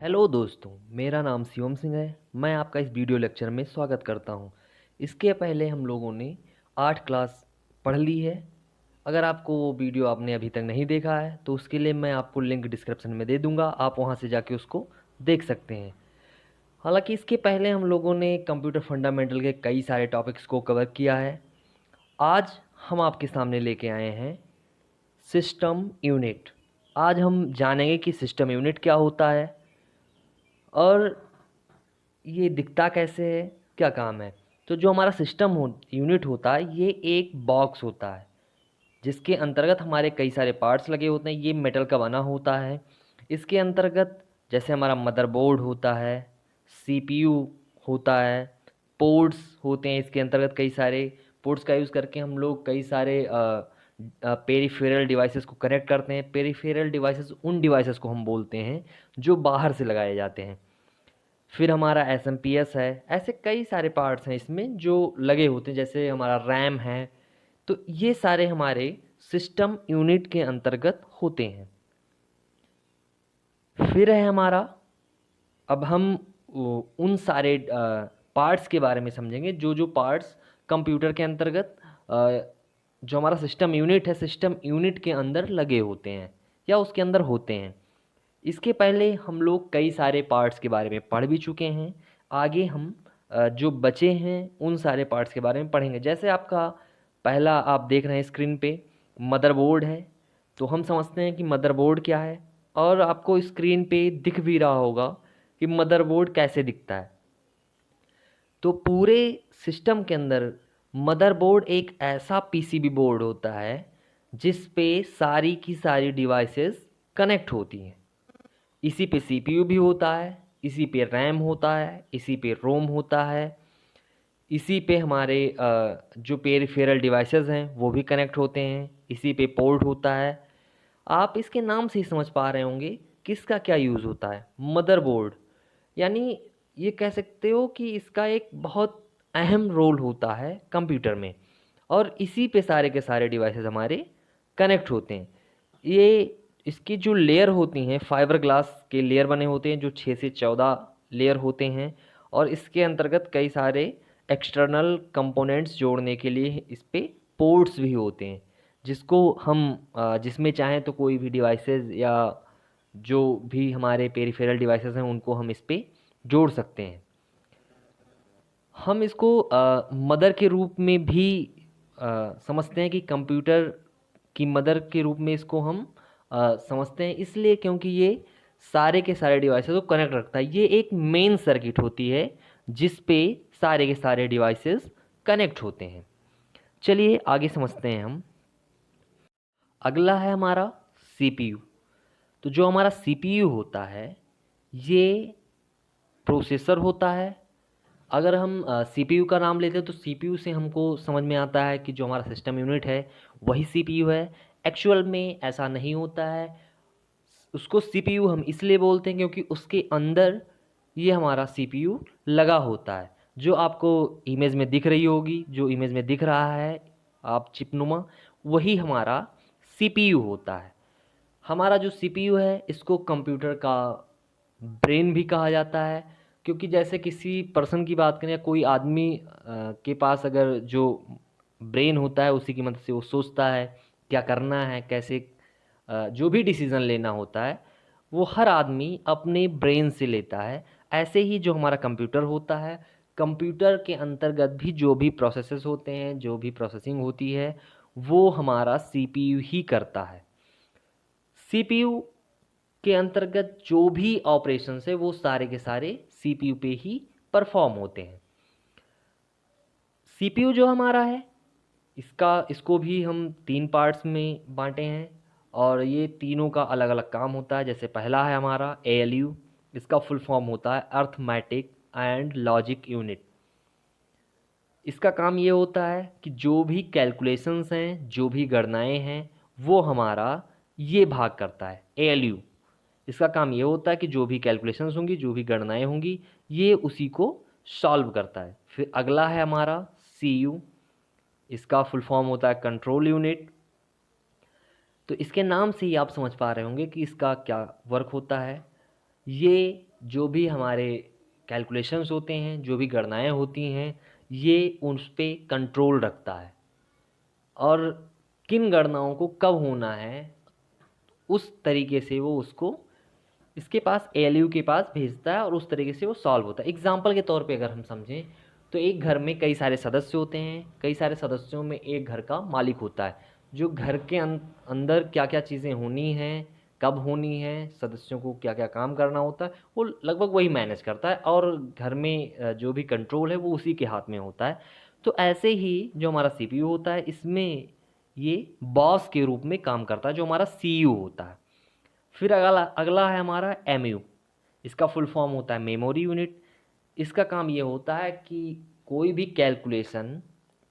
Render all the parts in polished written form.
Hello दोस्तों, मेरा नाम शिवम सिंह है। मैं आपका इस वीडियो लेक्चर में स्वागत करता हूं। इसके पहले हम लोगों ने 8 क्लास पढ़ ली है। अगर आपको वो वीडियो आपने अभी तक नहीं देखा है तो उसके लिए मैं आपको लिंक डिस्क्रिप्शन में दे दूंगा, आप वहां से जाके उसको देख सकते हैं। हालांकि इसके पहले हम लोगों ने कंप्यूटर फंडामेंटल के कई सारे टॉपिक्स को कवर किया है। आज हम आपके सामने लेके आए हैं सिस्टम यूनिट। आज हम जानेंगे कि सिस्टम यूनिट क्या होता है और ये दिखता कैसे है, क्या काम है। तो जो हमारा सिस्टम यूनिट होता है, ये एक बॉक्स होता है जिसके अंतर्गत हमारे कई सारे पार्ट्स लगे होते हैं। ये मेटल का बना होता है। इसके अंतर्गत जैसे हमारा मदरबोर्ड होता है, सीपीयू होता है, पोर्ट्स होते हैं। इसके अंतर्गत कई सारे पोर्ट्स का यूज़ करके हम लोग कई सारे पेरिफेरल डिवाइसेस को कनेक्ट करते हैं। पेरिफेरल डिवाइसेस उन डिवाइसेस को हम बोलते हैं जो बाहर से लगाए जाते हैं। फिर हमारा एसएमपीएस है। ऐसे कई सारे पार्ट्स हैं इसमें जो लगे होते हैं, जैसे हमारा रैम है। तो ये सारे हमारे सिस्टम यूनिट के अंतर्गत होते हैं। फिर है हमारा, अब हम उन सारे पार्ट्स के बारे में समझेंगे जो जो पार्ट्स कंप्यूटर के अंतर्गत जो हमारा सिस्टम यूनिट है, सिस्टम यूनिट के अंदर लगे होते हैं या उसके अंदर होते हैं। इसके पहले हम लोग कई सारे पार्ट्स के बारे में पढ़ भी चुके हैं। आगे हम जो बचे हैं उन सारे पार्ट्स के बारे में पढ़ेंगे। जैसे आपका पहला आप देख रहे हैं स्क्रीन पे मदरबोर्ड है। तो हम समझते हैं कि मदरबोर्ड क्या है, और आपको स्क्रीन पे दिख भी रहा होगा कि मदरबोर्ड कैसे दिखता है। तो पूरे सिस्टम के अंदर मदरबोर्ड एक ऐसा पीसीबी बोर्ड होता है जिस पे सारी की सारी डिवाइसेस कनेक्ट होती हैं। इसी पे सीपीयू भी होता है, इसी पे रैम होता है, इसी पे रोम होता है, इसी पे हमारे जो पेरिफेरल डिवाइसेस हैं वो भी कनेक्ट होते हैं, इसी पे पोर्ट होता है। आप इसके नाम से ही समझ पा रहे होंगे किसका क्या यूज़ होता है। मदरबोर्ड यानी ये कह सकते हो कि इसका एक बहुत अहम रोल होता है कंप्यूटर में, और इसी पे सारे के सारे डिवाइसेस हमारे कनेक्ट होते हैं। ये इसकी जो लेयर होती हैं, फाइबर ग्लास के लेयर बने होते हैं जो 6 से 14 लेयर होते हैं, और इसके अंतर्गत कई सारे एक्सटर्नल कंपोनेंट्स जोड़ने के लिए इस पे पोर्ट्स भी होते हैं, जिसको हम जिसमें चाहें तो कोई भी डिवाइसेस या जो भी हमारे पेरिफेरल डिवाइसेस हैं उनको हम इस पे जोड़ सकते हैं। हम इसको मदर के रूप में भी समझते हैं कि कंप्यूटर की मदर के रूप में इसको हम समझते हैं, इसलिए क्योंकि ये सारे के सारे डिवाइसेस को कनेक्ट रखता है। ये एक मेन सर्किट होती है जिस पे सारे के सारे डिवाइसेस कनेक्ट होते हैं। चलिए आगे समझते हैं हम। अगला है हमारा सीपीयू। तो जो हमारा सीपीयू होता है ये प्रोसेसर होता है। अगर हम सीपीयू का नाम लेते हैं तो सीपीयू से हमको समझ में आता है कि जो हमारा सिस्टम यूनिट है वही सीपीयू है। एक्चुअल में ऐसा नहीं होता है। उसको सीपीयू हम इसलिए बोलते हैं क्योंकि उसके अंदर ये हमारा सीपीयू लगा होता है। जो आपको इमेज में दिख रही होगी, जो इमेज में दिख रहा है आप चिपनुमा, वही हमारा सीपीयू होता है। हमारा जो सीपीयू है इसको कंप्यूटर का ब्रेन भी कहा जाता है, क्योंकि जैसे किसी पर्सन की बात करें या कोई आदमी के पास अगर जो ब्रेन होता है उसी की मदद से वो सोचता है क्या करना है, कैसे जो भी डिसीज़न लेना होता है वो हर आदमी अपने ब्रेन से लेता है। ऐसे ही जो हमारा कंप्यूटर होता है, कंप्यूटर के अंतर्गत भी जो भी प्रोसेसेस होते हैं, जो भी प्रोसेसिंग होती है, वो हमारा सीपीयू ही करता है। सीपीयू के अंतर्गत जो भी ऑपरेशंस है वो सारे के सारे सीपीयू पे ही परफॉर्म होते हैं। सीपीयू जो हमारा है इसको भी हम 3 पार्ट्स में बांटे हैं, और ये तीनों का अलग अलग काम होता है। जैसे पहला है हमारा एएलयू। इसका फुल फॉर्म होता है अर्थमेटिक एंड लॉजिक यूनिट। इसका काम ये होता है कि जो भी कैलकुलेशंस हैं, जो भी गणनाएं हैं, वो हमारा ये भाग करता है एएलयू। इसका काम ये होता है कि जो भी कैलकुलेशंस होंगी, जो भी गणनाएं होंगी, ये उसी को सॉल्व करता है। फिर अगला है हमारा सीयू। इसका फुल फॉर्म होता है कंट्रोल यूनिट। तो इसके नाम से ही आप समझ पा रहे होंगे कि इसका क्या वर्क होता है। ये जो भी हमारे कैलकुलेशंस होते हैं, जो भी गणनाएँ होती हैं, ये उस पे कंट्रोल रखता है और किन गणनाओं को कब होना है, उस तरीके से वो उसको इसके पास एएलयू के पास भेजता है और उस तरीके से वो सॉल्व होता है। एग्ज़ाम्पल के तौर पे अगर हम समझें तो एक घर में कई सारे सदस्य होते हैं, कई सारे सदस्यों में एक घर का मालिक होता है, जो घर के अंदर क्या-क्या चीज़ें होनी हैं, कब होनी हैं, सदस्यों को क्या-क्या काम करना होता है, वो लगभग वही मैनेज करता है और घर में जो भी कंट्रोल है वो उसी के हाथ में होता है। तो ऐसे ही जो हमारा सीपीयू होता है, इसमें ये बॉस के रूप में काम करता है, जो हमारा सीयू होता है। फिर अगला अगला है हमारा एमयू। इसका फुल फॉर्म होता है मेमोरी यूनिट। इसका काम ये होता है कि कोई भी कैलकुलेशन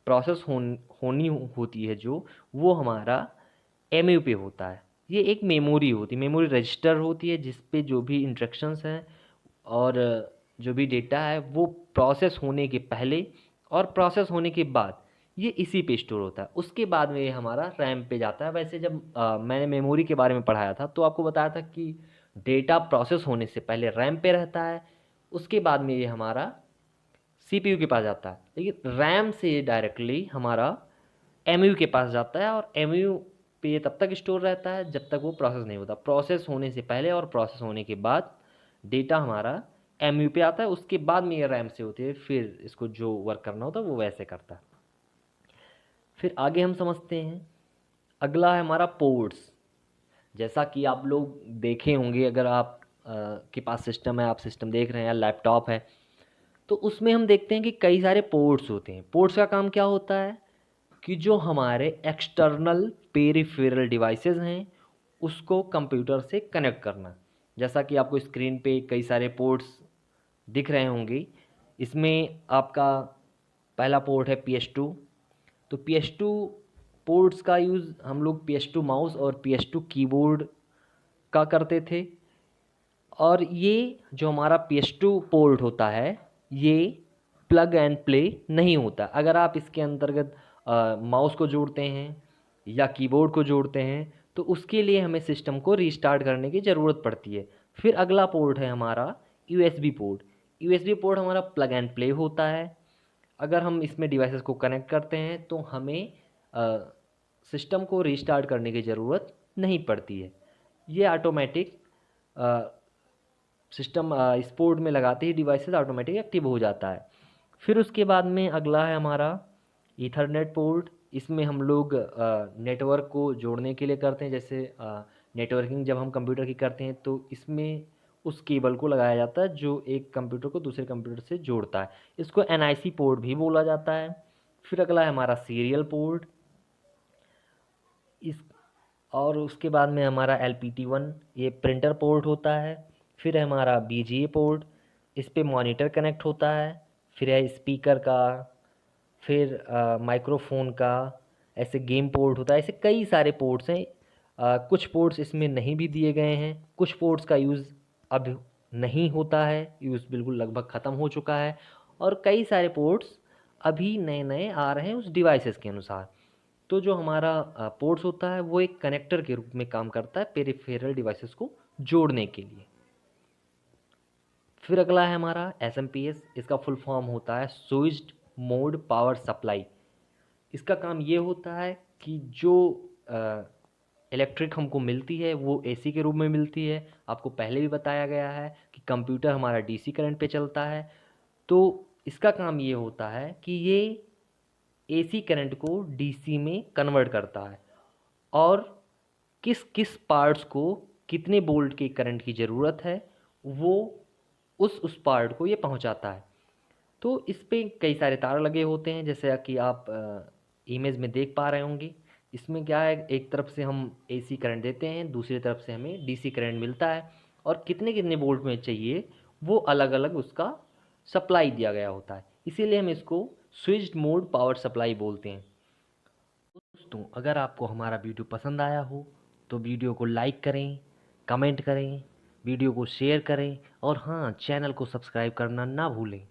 प्रोसेस होनी होती है जो, वो हमारा एमयू पे होता है। ये एक मेमोरी होती है, मेमोरी रजिस्टर होती है जिस पे जो भी इंस्ट्रक्शंस हैं और जो भी डेटा है वो प्रोसेस होने के पहले और प्रोसेस होने के बाद ये इसी पे स्टोर होता है। उसके बाद में ये हमारा रैम पे जाता है। वैसे जब मैंने मेमोरी के बारे में पढ़ाया था तो आपको बताया था कि डेटा प्रोसेस होने से पहले रैम पे रहता है, उसके बाद में ये हमारा सीपीयू के पास जाता है। लेकिन रैम से ये डायरेक्टली हमारा एमयू के पास जाता है और एमयू पे ये तब तक स्टोर रहता है जब तक वो प्रोसेस नहीं होता। प्रोसेस होने से पहले और प्रोसेस होने के बाद डेटा हमारा एमयू पे आता है, उसके बाद में ये रैम से होती है, फिर इसको जो वर्क करना होता है वो वैसे करता है। फिर आगे हम समझते हैं, अगला है हमारा पोर्ट्स। जैसा कि आप लोग देखे होंगे, अगर आप के पास सिस्टम है, आप सिस्टम देख रहे हैं या लैपटॉप है, तो उसमें हम देखते हैं कि कई सारे पोर्ट्स होते हैं। पोर्ट्स का काम क्या होता है कि जो हमारे एक्सटर्नल पेरिफेरल डिवाइसेस हैं उसको कंप्यूटर से कनेक्ट करना। जैसा कि आपको स्क्रीन पे कई सारे पोर्ट्स दिख रहे होंगे। इसमें आपका पहला पोर्ट है PS2। तो PS2 पोर्ट्स का यूज़ हम लोग PS2 माउस और PS2 कीबोर्ड का करते थे। और ये जो हमारा PS2 पोर्ट होता है, ये प्लग एंड प्ले नहीं होता। अगर आप इसके अंतर्गत माउस को जोड़ते हैं या कीबोर्ड को जोड़ते हैं तो उसके लिए हमें सिस्टम को रीस्टार्ट करने की ज़रूरत पड़ती है। फिर अगला पोर्ट है हमारा यूएसबी पोर्ट। यूएसबी पोर्ट हमारा प्लग एंड प्ले होता है। अगर हम इसमें डिवाइसेस को कनेक्ट करते हैं तो हमें सिस्टम को रीस्टार्ट करने की ज़रूरत नहीं पड़ती है। ये ऑटोमेटिक सिस्टम इस पोर्ट में लगाते ही डिवाइसेस ऑटोमेटिक एक्टिव हो जाता है। फिर उसके बाद में अगला है हमारा ईथरनेट पोर्ट। इसमें हम लोग नेटवर्क को जोड़ने के लिए करते हैं। जैसे नेटवर्किंग जब हम कंप्यूटर की करते हैं तो इसमें उस केबल को लगाया जाता है जो एक कंप्यूटर को दूसरे कंप्यूटर से जोड़ता है। इसको एनआईसी पोर्ट भी बोला जाता है। फिर अगला है हमारा सीरियल पोर्ट। इस और उसके बाद में हमारा LPT1, ये प्रिंटर पोर्ट होता है। फिर है हमारा BGA पोर्ट, इस पे मॉनिटर कनेक्ट होता है। फिर है स्पीकर का, फिर माइक्रोफोन का, ऐसे गेम पोर्ट होता है। ऐसे कई सारे पोर्ट्स हैं। कुछ पोर्ट्स इसमें नहीं भी दिए गए हैं, कुछ पोर्ट्स का यूज़ अब नहीं होता है, यूज़ बिल्कुल लगभग ख़त्म हो चुका है। और कई सारे पोर्ट्स अभी नए नए आ रहे हैं उस डिवाइसेस के अनुसार। तो जो हमारा पोर्ट्स होता है वो एक कनेक्टर के रूप में काम करता है पेरिफेरल डिवाइसेस को जोड़ने के लिए। फिर अगला है हमारा SMPS। इसका फुल फॉर्म होता है स्विच्ड मोड पावर सप्लाई। इसका काम ये होता है कि जो इलेक्ट्रिक हमको मिलती है वो AC के रूप में मिलती है। आपको पहले भी बताया गया है कि कंप्यूटर हमारा DC करंट पे चलता है। तो इसका काम ये होता है कि ये AC करंट को DC में कन्वर्ट करता है और किस किस पार्ट्स को कितने वोल्ट के करंट की ज़रूरत है वो उस पार्ट को ये पहुंचाता है। तो इस पे कई सारे तार लगे होते हैं, जैसे कि आप इमेज में देख पा रहे होंगे। इसमें क्या है, एक तरफ से हम AC करंट देते हैं, दूसरी तरफ से हमें DC करंट मिलता है और कितने कितने वोल्ट में चाहिए वो अलग अलग उसका सप्लाई दिया गया होता है। इसीलिए हम इसको स्विच्ड मोड पावर सप्लाई बोलते हैं। दोस्तों, अगर आपको हमारा वीडियो पसंद आया हो तो वीडियो को लाइक करें, कमेंट करें, वीडियो को शेयर करें और हाँ, चैनल को सब्सक्राइब करना ना भूलें।